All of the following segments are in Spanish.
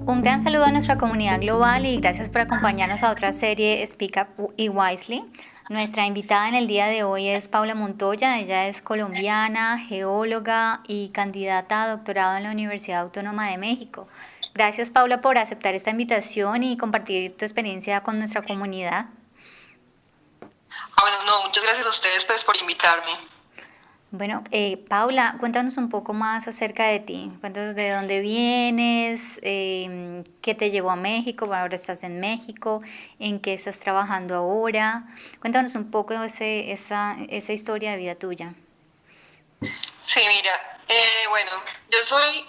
Un gran saludo a nuestra comunidad global y gracias por acompañarnos a otra serie Speak Up y Wisely. Nuestra invitada en el día de hoy es Paula Montoya. Ella es colombiana, geóloga y candidata a doctorado en la Universidad Autónoma de México. Gracias, Paula, por aceptar esta invitación y compartir tu experiencia con nuestra comunidad. Bueno, no, muchas gracias a ustedes pues por invitarme. Bueno, Paula, cuéntanos un poco más acerca de ti. Cuéntanos de dónde vienes, qué te llevó a México, bueno, ahora estás en México, en qué estás trabajando ahora. Cuéntanos un poco esa historia de vida tuya. Sí, mira, bueno, yo soy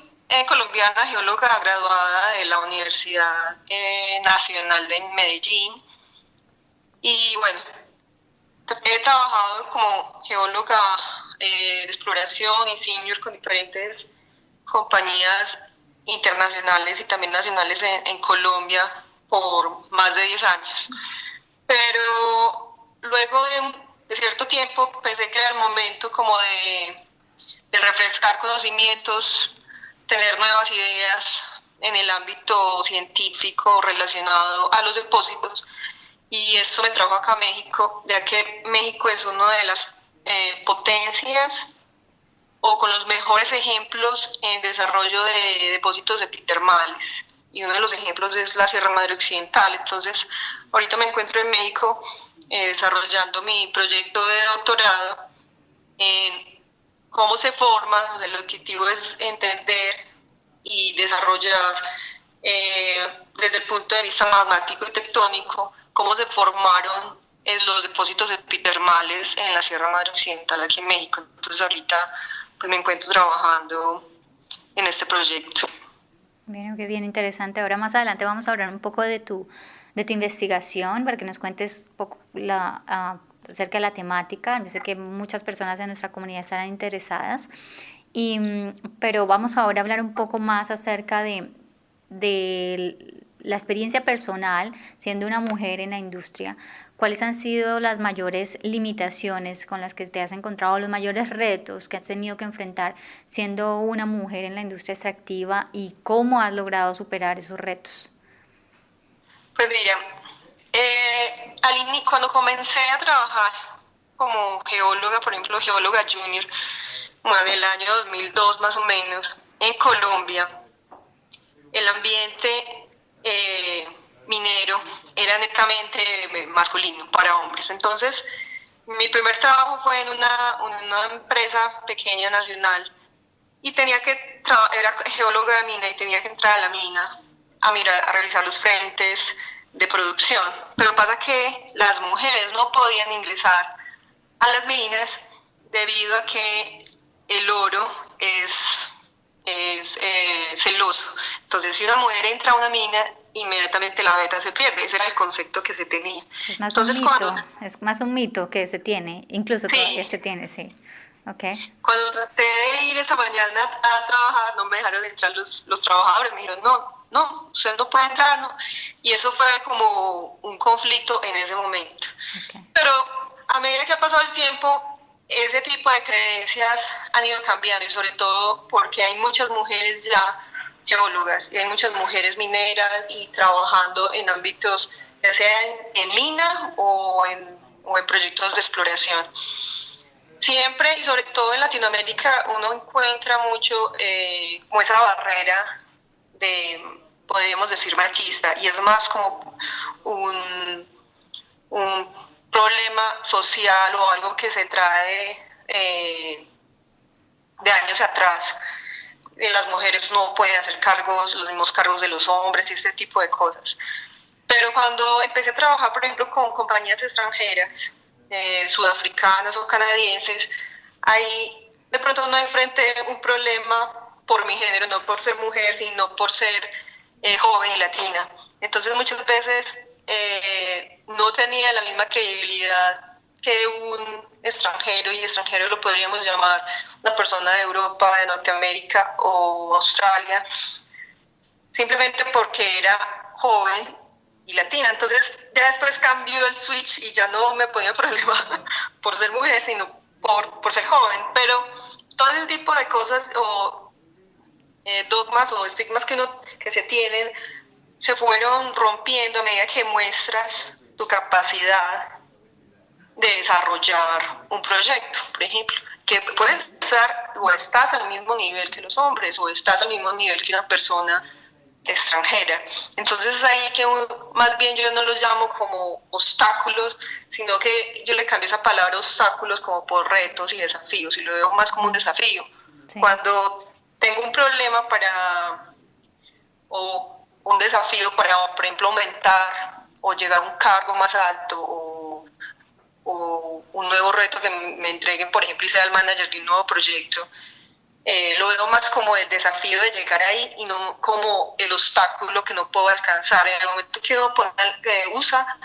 colombiana, geóloga graduada de la Universidad Nacional de Medellín y bueno, he trabajado como geóloga de exploración y senior con diferentes compañías internacionales y también nacionales en Colombia por más de 10 años. Pero luego de cierto tiempo pensé que era el momento como de refrescar conocimientos, tener nuevas ideas en el ámbito científico relacionado a los depósitos, y eso me trajo acá a México, ya que México es una de las potencias o con los mejores ejemplos en desarrollo de depósitos epitermales, y uno de los ejemplos es la Sierra Madre Occidental. Entonces, ahorita me encuentro en México desarrollando mi proyecto de doctorado en cómo se forma. O sea, el objetivo es entender y desarrollar desde el punto de vista magmático y tectónico cómo se formaron los depósitos epitermales en la Sierra Madre Occidental aquí en México. Entonces ahorita pues me encuentro trabajando en este proyecto. Bien, qué bien interesante. Ahora más adelante vamos a hablar un poco de tu investigación para que nos cuentes un poco acerca de la temática. Yo sé que muchas personas de nuestra comunidad estarán interesadas, pero vamos ahora a hablar un poco más acerca de la experiencia personal siendo una mujer en la industria. ¿Cuáles han sido las mayores limitaciones con las que te has encontrado, los mayores retos que has tenido que enfrentar siendo una mujer en la industria extractiva, y cómo has logrado superar esos retos? Pues mira, cuando comencé a trabajar como geóloga, por ejemplo, geóloga junior, bueno, del año 2002 más o menos, en Colombia, el ambiente minero era netamente masculino para hombres. Entonces, mi primer trabajo fue en una empresa pequeña nacional y era geóloga de mina y tenía que entrar a la mina a mirar, a realizar los frentes de producción. Pero pasa que las mujeres no podían ingresar a las minas debido a que el oro es celoso. Entonces, si una mujer entra a una mina, inmediatamente la beta se pierde. Ese era el concepto que se tenía. Es más Entonces, un mito, es más un mito que se tiene, incluso sí, todavía se tiene, sí. Okay. Cuando traté de ir esa mañana a trabajar, no me dejaron entrar los trabajadores. Me dijeron, no, usted no puede entrar, no. Y eso fue como un conflicto en ese momento. Okay. Pero a medida que ha pasado el tiempo, ese tipo de creencias han ido cambiando, y sobre todo porque hay muchas mujeres ya geólogas y hay muchas mujeres mineras y trabajando en ámbitos, ya sea en mina o en proyectos de exploración. Siempre, y sobre todo en Latinoamérica, uno encuentra mucho como esa barrera podríamos decir, machista, y es más como un problema social o algo que se trae de años atrás. Las mujeres no pueden hacer los mismos cargos de los hombres y este tipo de cosas. Pero cuando empecé a trabajar, por ejemplo, con compañías extranjeras, sudafricanas o canadienses, ahí de pronto no enfrenté un problema por mi género, no por ser mujer, sino por ser joven y latina. Entonces muchas veces no tenía la misma credibilidad que un extranjero, y extranjero lo podríamos llamar una persona de Europa, de Norteamérica o Australia, simplemente porque era joven y latina. Entonces ya después cambió el switch y ya no me ponía problema por ser mujer, sino por ser joven. Pero todo ese tipo de cosas dogmas o estigmas que se tienen se fueron rompiendo a medida que muestras tu capacidad de desarrollar un proyecto, por ejemplo, que puedes estar o estás al mismo nivel que los hombres o estás al mismo nivel que una persona extranjera. Entonces es ahí que más bien yo no los llamo como obstáculos, sino que yo le cambio esa palabra obstáculos como por retos y desafíos, y lo veo más como un desafío. Sí. Cuando tengo un problema o un desafío para, por ejemplo, aumentar o llegar a un cargo más alto o un nuevo reto que me entreguen, por ejemplo, y sea el manager de un nuevo proyecto, lo veo más como el desafío de llegar ahí y no como el obstáculo que no puedo alcanzar. En el momento que uno usa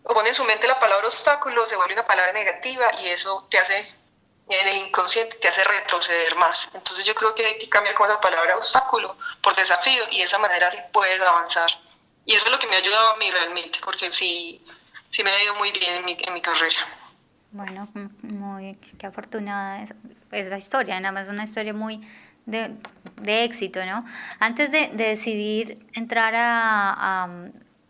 o pone en su mente la palabra obstáculo, se vuelve una palabra negativa y eso te hace, en el inconsciente, te hace retroceder más. Entonces yo creo que hay que cambiar como esa palabra obstáculo por desafío y de esa manera sí puedes avanzar. Y eso es lo que me ha ayudado a mí realmente, porque sí me ha ido muy bien en mi carrera. Bueno, qué afortunada es la historia, nada más una historia muy de éxito, ¿no? Antes de decidir entrar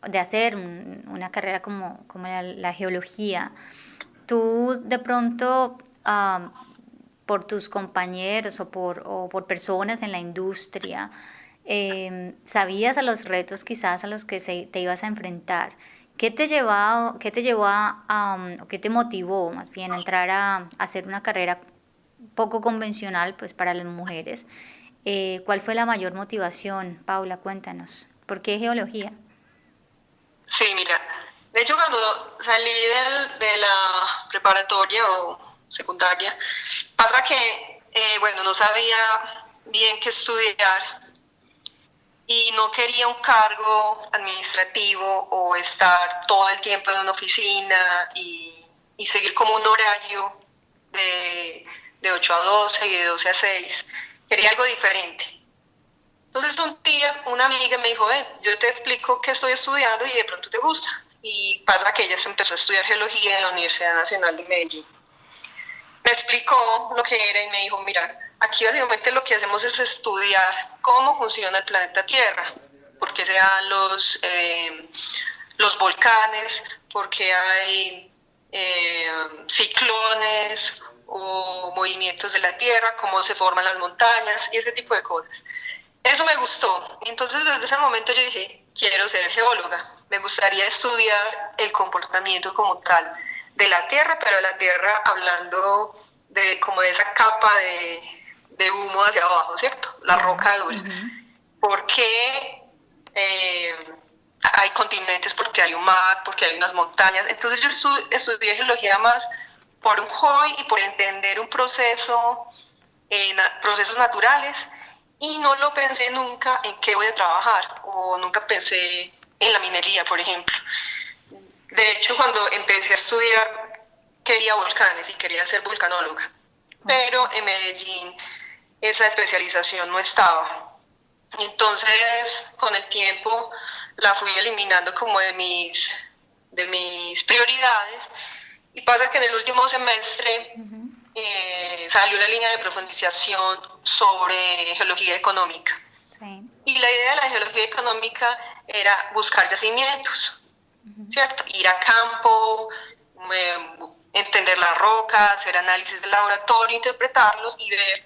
de hacer una carrera como la geología, tú de pronto, por tus compañeros o por personas en la industria, sabías a los retos quizás a los que te ibas a enfrentar. ¿Qué te llevó o qué te motivó más bien a entrar a hacer una carrera poco convencional pues para las mujeres? ¿Cuál fue la mayor motivación, Paula? Cuéntanos. ¿Por qué geología? Sí, mira, de hecho cuando salí de la preparatoria o secundaria, pasa que, no sabía bien qué estudiar y no quería un cargo administrativo o estar todo el tiempo en una oficina y seguir como un horario de 8 a 12 y de 12 a 6. Quería algo diferente. Entonces un día una amiga me dijo, ven, yo te explico qué estoy estudiando y de pronto te gusta. Y pasa que ella se empezó a estudiar geología en la Universidad Nacional de Medellín. Me explicó lo que era y me dijo, mira, aquí básicamente lo que hacemos es estudiar cómo funciona el planeta Tierra, por qué se dan los volcanes, por qué hay ciclones o movimientos de la Tierra, cómo se forman las montañas y ese tipo de cosas. Eso me gustó. Entonces desde ese momento yo dije, quiero ser geóloga. Me gustaría estudiar el comportamiento como tal de la Tierra, pero la Tierra hablando de como de esa capa de humo hacia abajo, ¿cierto? La roca dura. ¿Por qué hay continentes? Porque hay un mar, porque hay unas montañas. Entonces yo estudié geología más por un hobby y por entender un procesos naturales, y no lo pensé nunca en qué voy a trabajar, o nunca pensé en la minería, por ejemplo. De hecho, cuando empecé a estudiar, quería volcanes y quería ser volcanóloga, pero en Medellín esa especialización no estaba. Entonces, con el tiempo, la fui eliminando como de mis prioridades, y pasa que en el último semestre salió la línea de profundización sobre geología económica. Sí. Y la idea de la geología económica era buscar yacimientos, ¿cierto? Ir a campo, entender la roca, hacer análisis de laboratorio, interpretarlos y ver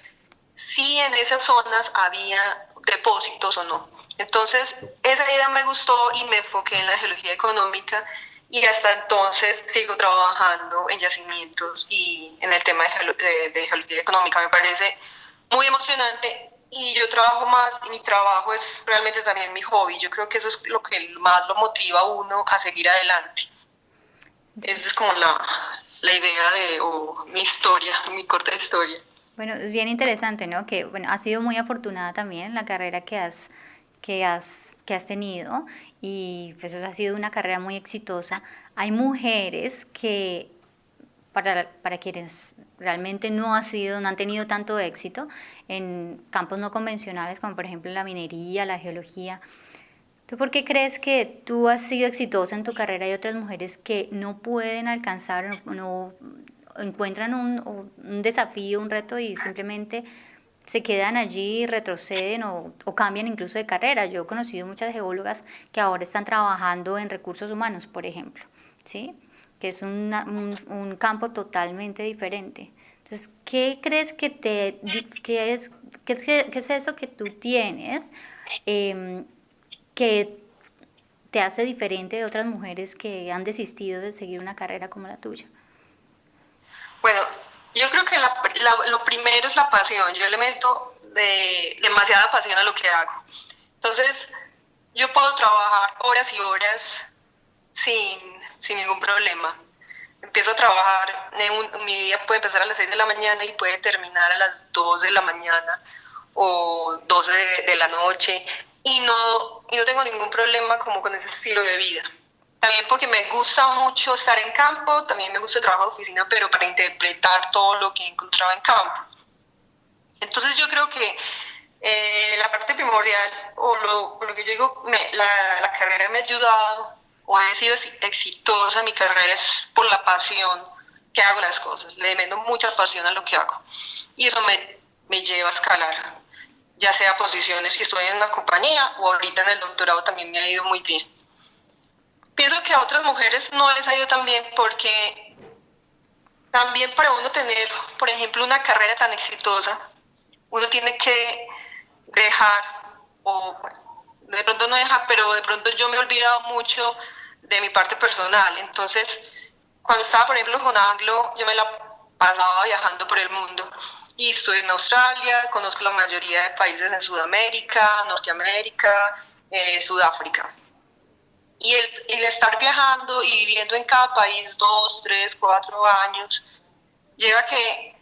si en esas zonas había depósitos o no. Entonces, esa idea me gustó y me enfoqué en la geología económica, y hasta entonces sigo trabajando en yacimientos y en el tema de geología económica. Me parece muy emocionante y yo trabajo más, y mi trabajo es realmente también mi hobby. Yo creo que eso es lo que más lo motiva a uno a seguir adelante. Esa es como la idea o mi historia, mi corta historia. Bueno, es bien interesante, ¿no? Que, bueno, has sido muy afortunada también en la carrera que has tenido, y pues ha sido una carrera muy exitosa. Hay mujeres que para quienes realmente no han tenido tanto éxito en campos no convencionales, como por ejemplo la minería, la geología. ¿Tú por qué crees que tú has sido exitosa en tu carrera y otras mujeres que no pueden alcanzar, no encuentran un desafío, un reto y simplemente se quedan allí, retroceden o cambian incluso de carrera. Yo he conocido muchas geólogas que ahora están trabajando en recursos humanos, por ejemplo, ¿sí? Que es un campo totalmente diferente. Entonces, ¿qué crees qué es eso que tú tienes que te hace diferente de otras mujeres que han desistido de seguir una carrera como la tuya? Bueno, yo creo que lo primero es la pasión. Yo le meto demasiada pasión a lo que hago. Entonces, yo puedo trabajar horas y horas sin ningún problema. Empiezo a trabajar, mi día puede empezar a las 6 de la mañana y puede terminar a las 2 de la mañana o 12 de la noche y no tengo ningún problema como con ese estilo de vida. También porque me gusta mucho estar en campo, también me gusta el trabajo de oficina, pero para interpretar todo lo que he encontrado en campo. Entonces yo creo que la parte primordial, o lo que yo digo, la carrera me ha ayudado, o he sido exitosa, mi carrera es por la pasión que hago las cosas, le meto mucha pasión a lo que hago. Y eso me lleva a escalar, ya sea posiciones que estoy en una compañía, o ahorita en el doctorado también me ha ido muy bien. Pienso que a otras mujeres no les ha ido tan bien porque también para uno tener, por ejemplo, una carrera tan exitosa, uno tiene que dejar, o de pronto no dejar, pero de pronto yo me he olvidado mucho de mi parte personal. Entonces, cuando estaba, por ejemplo, con Anglo, yo me la pasaba viajando por el mundo. Y estuve en Australia, conozco la mayoría de países en Sudamérica, Norteamérica, Sudáfrica. Y el estar viajando y viviendo en cada país 2, 3, 4 años, lleva a que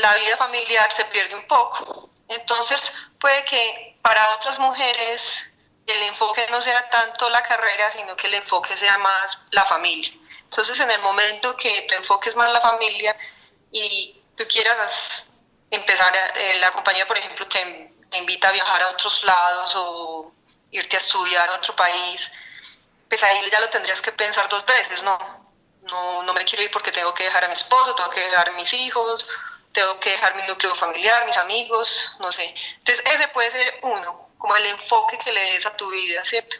la vida familiar se pierde un poco. Entonces, puede que para otras mujeres el enfoque no sea tanto la carrera, sino que el enfoque sea más la familia. Entonces, en el momento que tu enfoque es más la familia y tú quieras empezar, la compañía, por ejemplo, te invita a viajar a otros lados o irte a estudiar a otro país, pues ahí ya lo tendrías que pensar 2 veces, no me quiero ir porque tengo que dejar a mi esposo, tengo que dejar a mis hijos, tengo que dejar mi núcleo familiar, mis amigos, no sé. Entonces ese puede ser uno, como el enfoque que le des a tu vida, ¿cierto?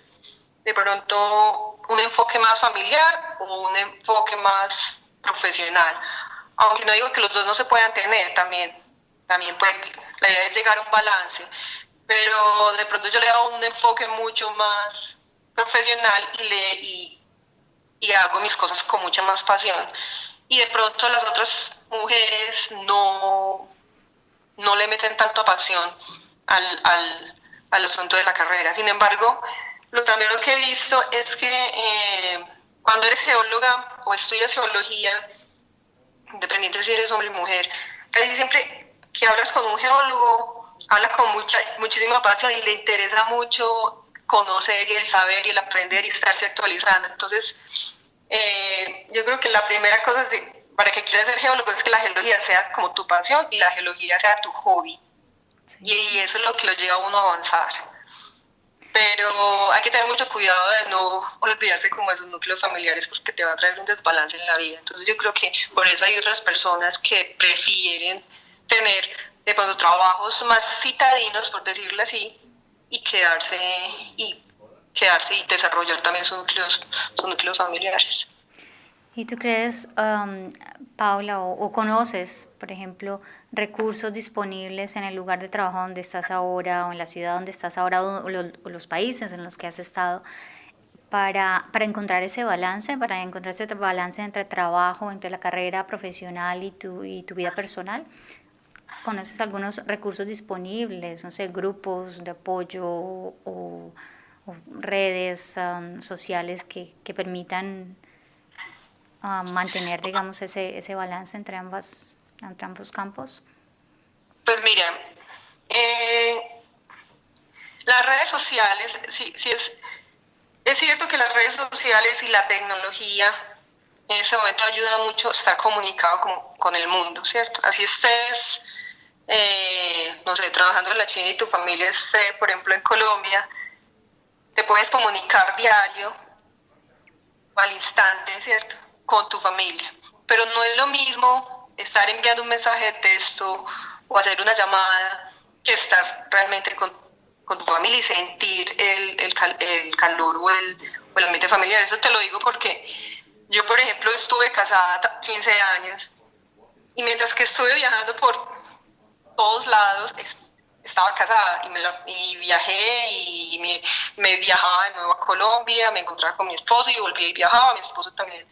De pronto un enfoque más familiar o un enfoque más profesional. Aunque no digo que los dos no se puedan tener, también puede, la idea es llegar a un balance, pero de pronto yo le hago un enfoque mucho más profesional y hago mis cosas con mucha más pasión. Y de pronto las otras mujeres no le meten tanta pasión al asunto de la carrera. Sin embargo, también lo que he visto es que cuando eres geóloga o estudias geología, independiente si eres hombre o mujer, casi siempre que hablas con un geólogo, habla con muchísima pasión y le interesa mucho conocer y el saber y el aprender y estarse actualizando. Entonces, yo creo que la primera cosa para que quieras ser geólogo es que la geología sea como tu pasión y la geología sea tu hobby. Sí. Y eso es lo que lo lleva a uno a avanzar. Pero hay que tener mucho cuidado de no olvidarse como de esos núcleos familiares porque te va a traer un desbalance en la vida. Entonces yo creo que por eso hay otras personas que prefieren tener de pronto trabajos más citadinos, por decirlo así, y quedarse y desarrollar también sus núcleos familiares. ¿Y tú crees, Paula, o conoces, por ejemplo, recursos disponibles en el lugar de trabajo donde estás ahora, o en la ciudad donde estás ahora, o los países en los que has estado, para encontrar ese balance, entre trabajo, entre la carrera profesional y tu vida personal? ¿Conoces algunos recursos disponibles, no sé, grupos de apoyo o redes sociales que permitan mantener, digamos, ese balance entre ambos campos? Pues mira, las redes sociales, sí es cierto que las redes sociales y la tecnología en ese momento ayuda mucho a estar comunicado con el mundo, ¿cierto? Así estés, no sé, trabajando en la China y tu familia esté, por ejemplo, en Colombia, te puedes comunicar diario, al instante, ¿cierto?, con tu familia. Pero no es lo mismo estar enviando un mensaje de texto o hacer una llamada que estar realmente con tu familia y sentir el calor o el ambiente familiar. Eso te lo digo porque yo, por ejemplo, estuve casada 15 años y mientras que estuve viajando por todos lados, estaba casada y viajé y me viajaba de nuevo a Colombia, me encontraba con mi esposo y volvía y viajaba. Mi esposo también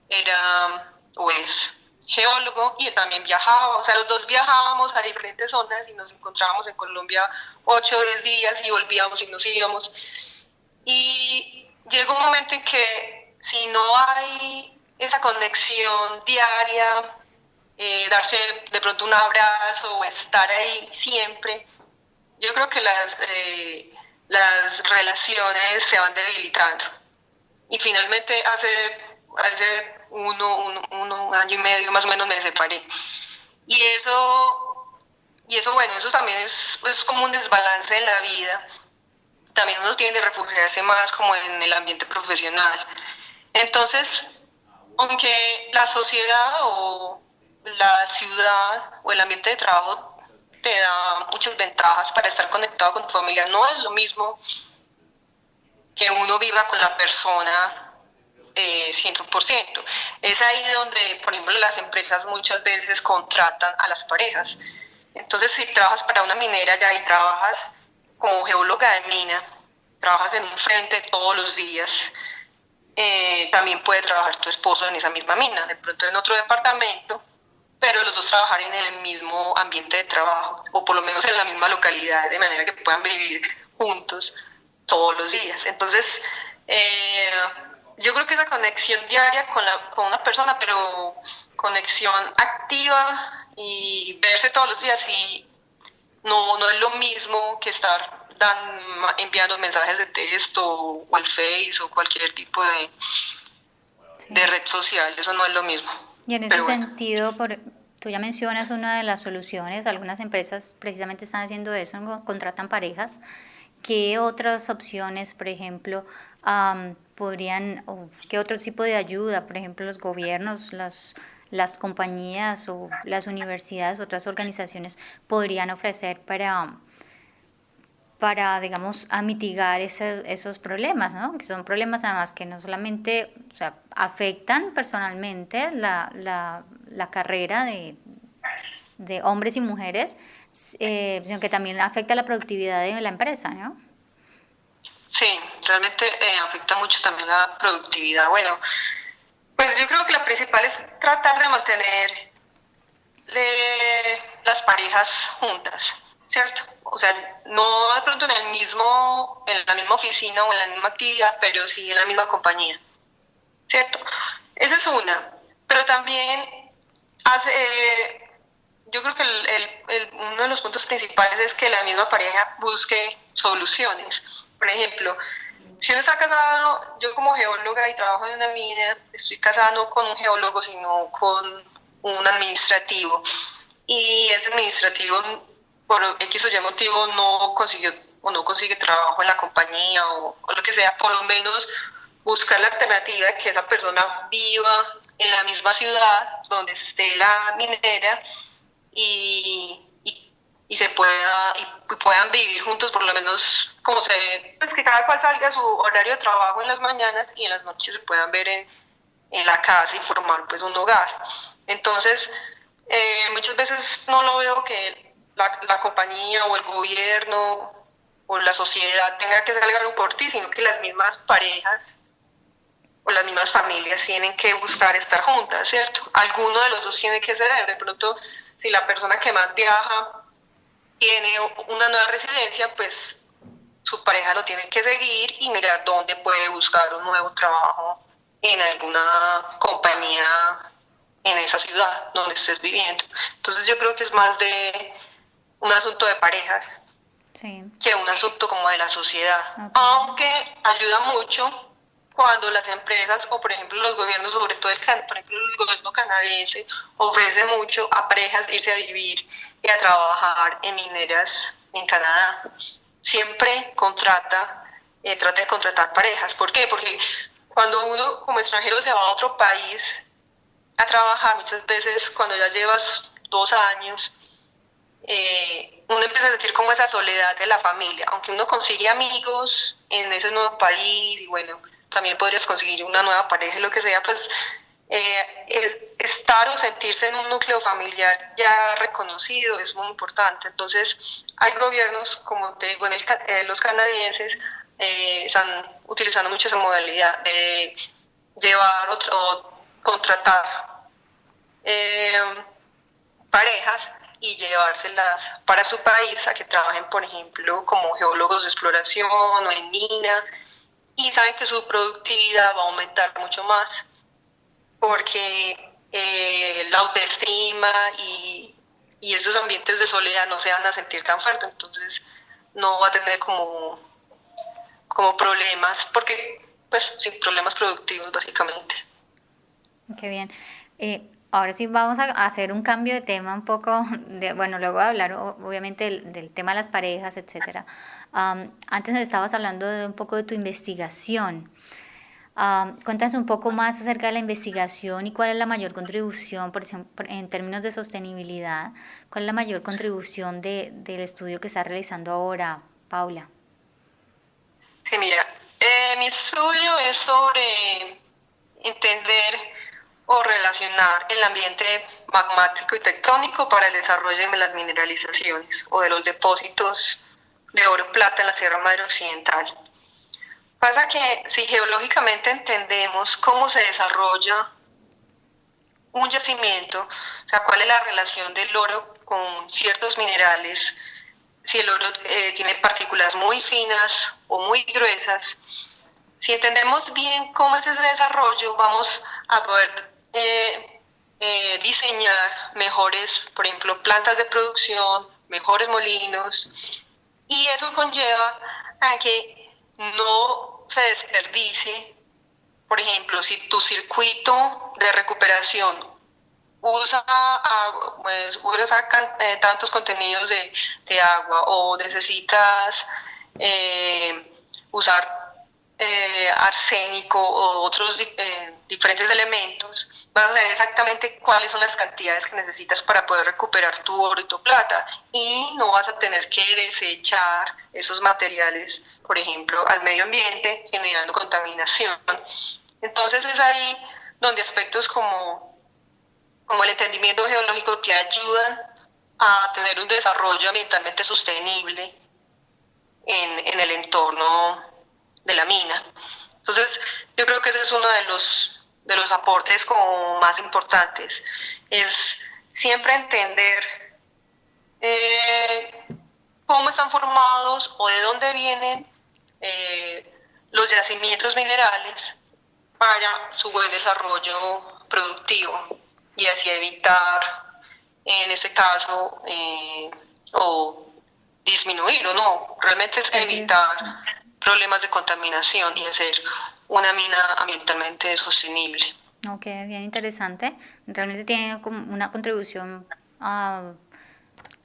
era pues geólogo y él también viajaba, o sea, los dos viajábamos a diferentes zonas y nos encontrábamos en Colombia 8 o 10 días y volvíamos y nos íbamos. Y llega un momento en que si no hay esa conexión diaria, darse de pronto un abrazo o estar ahí siempre, yo creo que las relaciones se van debilitando. Y finalmente hace un año y medio más o menos me separé. Y eso bueno, eso también es como un desbalance en la vida. También uno tiende a refugiarse más como en el ambiente profesional. Entonces, aunque la sociedad o la ciudad o el ambiente de trabajo te da muchas ventajas para estar conectado con tu familia, no es lo mismo que uno viva con la persona 100%. Es ahí donde, por ejemplo, las empresas muchas veces contratan a las parejas. Entonces, si trabajas para una minera ya y trabajas como geóloga de mina, trabajas en un frente todos los días, también puede trabajar tu esposo en esa misma mina, de pronto en otro departamento, pero los dos trabajar en el mismo ambiente de trabajo, o por lo menos en la misma localidad, de manera que puedan vivir juntos todos los días. Entonces, yo creo que esa conexión diaria con una persona, pero conexión activa y verse todos los días, y no es lo mismo que estar enviando mensajes de texto o al Face o cualquier tipo de red social. Eso no es lo mismo. Y en ese sentido, tú ya mencionas una de las soluciones, algunas empresas precisamente están haciendo eso, contratan parejas. ¿Qué otras opciones, por ejemplo, qué otro tipo de ayuda, por ejemplo, los gobiernos, las compañías o las universidades, otras organizaciones podrían ofrecer para digamos, a mitigar esos problemas, ¿no? Que son problemas además que no solamente, o sea, afectan personalmente la carrera de hombres y mujeres, sino que también afecta la productividad de la empresa, ¿no? Sí, realmente afecta mucho también la productividad. Bueno, pues yo creo que la principal es tratar de mantener las parejas juntas, ¿cierto? O sea, no de pronto en la misma oficina o en la misma actividad, pero sí en la misma compañía, ¿cierto? Esa es una. Pero también yo creo que uno de los puntos principales es que la misma pareja busque soluciones. Por ejemplo, si uno está casado, yo como geóloga y trabajo en una mina, estoy casada no con un geólogo, sino con un administrativo. Y ese administrativo, por X o Y motivo, no consigue trabajo en la compañía o lo que sea, por lo menos buscar la alternativa de que esa persona viva en la misma ciudad donde esté la minera y puedan vivir juntos, por lo menos como pues que cada cual salga a su horario de trabajo en las mañanas y en las noches se puedan ver en la casa y formar pues un hogar. Entonces, muchas veces no lo veo que la compañía o el gobierno o la sociedad tenga que hacer algo por ti, sino que las mismas parejas o las mismas familias tienen que buscar estar juntas, ¿cierto? Alguno de los dos tiene que ceder. De pronto, si la persona que más viaja tiene una nueva residencia, pues su pareja lo tiene que seguir y mirar dónde puede buscar un nuevo trabajo en alguna compañía en esa ciudad donde estés viviendo. Entonces yo creo que es más de un asunto de parejas, sí, que un asunto como de la sociedad. Okay. Aunque ayuda mucho cuando las empresas o por ejemplo los gobiernos, sobre todo por ejemplo el gobierno canadiense, ofrece mucho a parejas irse a vivir y a trabajar en mineras en Canadá. Siempre trata de contratar parejas. ¿Por qué? Porque cuando uno como extranjero se va a otro país a trabajar, muchas veces cuando ya llevas 2 años, uno empieza a sentir como esa soledad de la familia, aunque uno consigue amigos en ese nuevo país y bueno, también podrías conseguir una nueva pareja, lo que sea, pues estar o sentirse en un núcleo familiar ya reconocido es muy importante. Entonces, hay gobiernos, como te digo, los canadienses están utilizando mucho esa modalidad de llevar o contratar parejas y llevárselas para su país a que trabajen, por ejemplo, como geólogos de exploración o en mina, y saben que su productividad va a aumentar mucho más porque la autoestima y esos ambientes de soledad no se van a sentir tan fuertes, entonces no va a tener como problemas, porque pues sin problemas productivos básicamente. Qué bien. Ahora sí vamos a hacer un cambio de tema un poco, bueno, luego de hablar obviamente del tema de las parejas, etcétera. Antes nos estabas hablando de un poco de tu investigación. Cuéntanos un poco más acerca de la investigación y cuál es la mayor contribución, por ejemplo, en términos de sostenibilidad, cuál es la mayor contribución del estudio que estás realizando ahora, Paula. Sí, mira, mi estudio es sobre entender o relacionar el ambiente magmático y tectónico para el desarrollo de las mineralizaciones o de los depósitos de oro plata en la Sierra Madre Occidental. Pasa que si geológicamente entendemos cómo se desarrolla un yacimiento, o sea, cuál es la relación del oro con ciertos minerales, si el oro tiene partículas muy finas o muy gruesas, si entendemos bien cómo es ese desarrollo, vamos a poder diseñar mejores, por ejemplo, plantas de producción, mejores molinos, y eso conlleva a que no se desperdicie. Por ejemplo, si tu circuito de recuperación usa tantos contenidos de agua o necesitas usar arsénico o otros diferentes elementos, vas a saber exactamente cuáles son las cantidades que necesitas para poder recuperar tu oro y tu plata, y no vas a tener que desechar esos materiales, por ejemplo, al medio ambiente, generando contaminación. Entonces es ahí donde aspectos como el entendimiento geológico te ayudan a tener un desarrollo ambientalmente sostenible en el entorno de la mina. Entonces, yo creo que ese es uno de los aportes como más importantes, es siempre entender cómo están formados o de dónde vienen los yacimientos minerales para su buen desarrollo productivo y así evitar, en este caso, o disminuir o no, realmente es evitar problemas de contaminación y hacer una mina ambientalmente sostenible. Ok, bien interesante. Realmente tiene como una contribución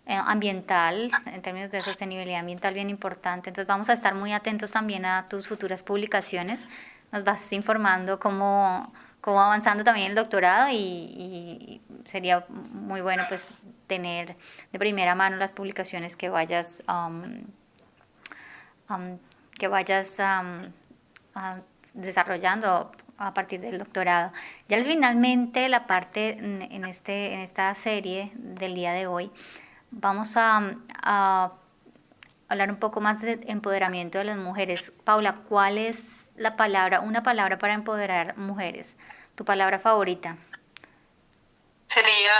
ambiental, en términos de sostenibilidad ambiental bien importante. Entonces vamos a estar muy atentos también a tus futuras publicaciones. Nos vas informando cómo va avanzando también el doctorado y sería muy bueno pues tener de primera mano las publicaciones que vayas desarrollando a partir del doctorado. Ya finalmente la parte en esta serie del día de hoy vamos a hablar un poco más de empoderamiento de las mujeres. Paula, ¿cuál es una palabra para empoderar mujeres? ¿Tu palabra favorita? Sería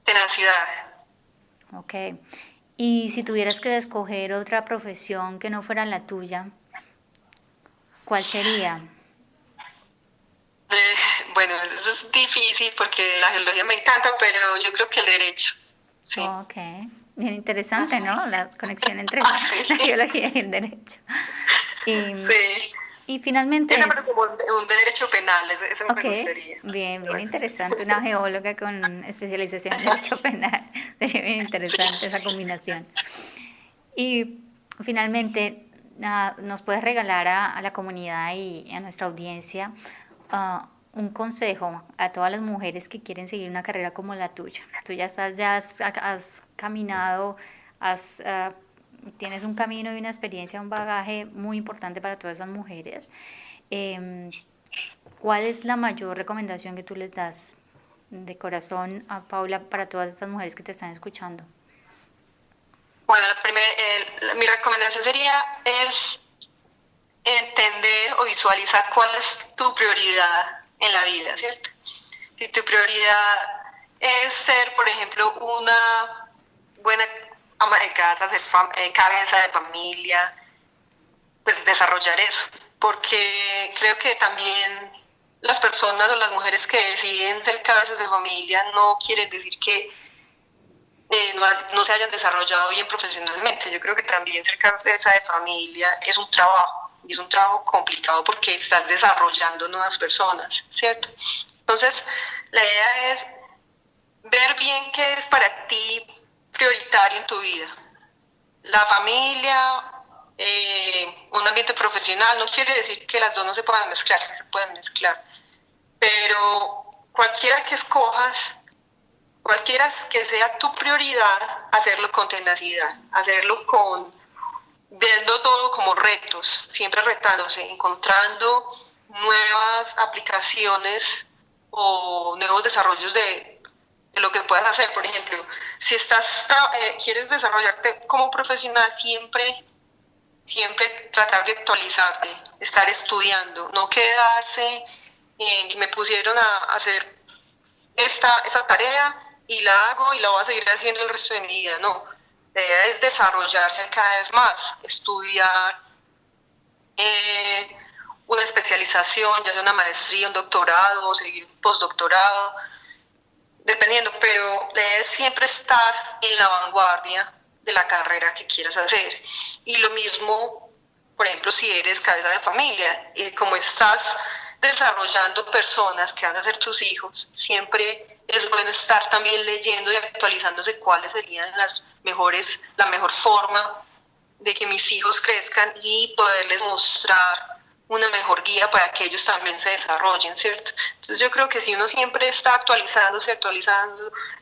tenacidad. Ok. Y si tuvieras que escoger otra profesión que no fuera la tuya, ¿cuál sería? Bueno, eso es difícil porque la geología me encanta, pero yo creo que el derecho. Sí. Ok. Bien interesante, ¿no? La conexión entre Sí. la geología y el derecho. Y, Sí. y finalmente, Ese pero como un derecho penal, ese me gustaría. bien interesante. Una geóloga con especialización en derecho penal. Sería bien interesante esa combinación. Y finalmente, nos puedes regalar a la comunidad y a nuestra audiencia un consejo a todas las mujeres que quieren seguir una carrera como la tuya. Tú has caminado, tienes un camino y una experiencia, un bagaje muy importante para todas esas mujeres. Em, ¿Cuál es la mayor recomendación que tú les das de corazón a Paula para todas estas mujeres que te están escuchando? Bueno, mi recomendación es entender o visualizar cuál es tu prioridad en la vida, ¿cierto? Si tu prioridad es ser, por ejemplo, una buena ama de casa, ser cabeza de familia, pues desarrollar eso, porque creo que también las personas o las mujeres que deciden ser cabezas de familia no quiere decir que no se hayan desarrollado bien profesionalmente. Yo creo que también ser cabeza de familia es un trabajo, y es un trabajo complicado porque estás desarrollando nuevas personas, ¿cierto? Entonces, la idea es ver bien qué es para ti prioritario en tu vida. La familia, un ambiente profesional, no quiere decir que las dos no se puedan mezclar, sí se pueden mezclar, pero cualquiera que escojas, cualquiera que sea tu prioridad, hacerlo con tenacidad, hacerlo viendo todo como retos, siempre retándose, encontrando nuevas aplicaciones o nuevos desarrollos de lo que puedas hacer. Por ejemplo, si quieres desarrollarte como profesional, siempre tratar de actualizarte, estar estudiando, no quedarse en me pusieron a hacer esta tarea y la hago y la voy a seguir haciendo el resto de mi vida. No, la idea es desarrollarse cada vez más, estudiar una especialización, ya sea una maestría, un doctorado o seguir un postdoctorado, dependiendo, pero la idea es siempre estar en la vanguardia de la carrera que quieras hacer. Y lo mismo, por ejemplo, si eres cabeza de familia, y como estás desarrollando personas que van a ser tus hijos, siempre es bueno estar también leyendo y actualizándose cuáles serían la mejor forma de que mis hijos crezcan y poderles mostrar una mejor guía para que ellos también se desarrollen, ¿cierto? Entonces yo creo que si uno siempre está actualizando,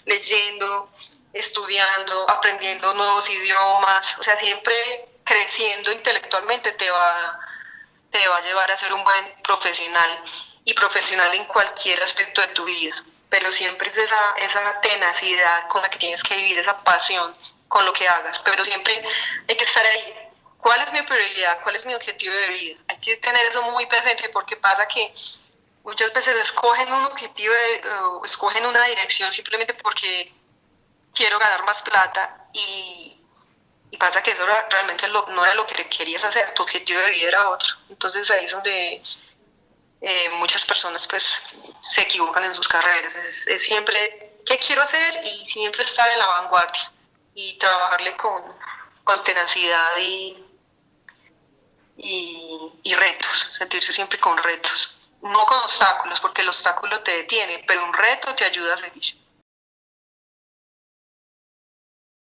leyendo, estudiando, aprendiendo nuevos idiomas, o sea, siempre creciendo intelectualmente te va a llevar a ser un buen profesional y profesional en cualquier aspecto de tu vida, pero siempre es esa tenacidad con la que tienes que vivir, esa pasión con lo que hagas, pero siempre hay que estar ahí. ¿Cuál es mi prioridad? ¿Cuál es mi objetivo de vida? Hay que tener eso muy presente porque pasa que muchas veces escogen un objetivo, escogen una dirección simplemente porque quiero ganar más plata y pasa que eso realmente no era lo que querías hacer, tu objetivo de vida era otro. Entonces ahí es donde muchas personas pues se equivocan en sus carreras. Es siempre qué quiero hacer y siempre estar en la vanguardia y trabajarle con tenacidad y retos, sentirse siempre con retos, no con obstáculos, porque el obstáculo te detiene, pero un reto te ayuda a seguir.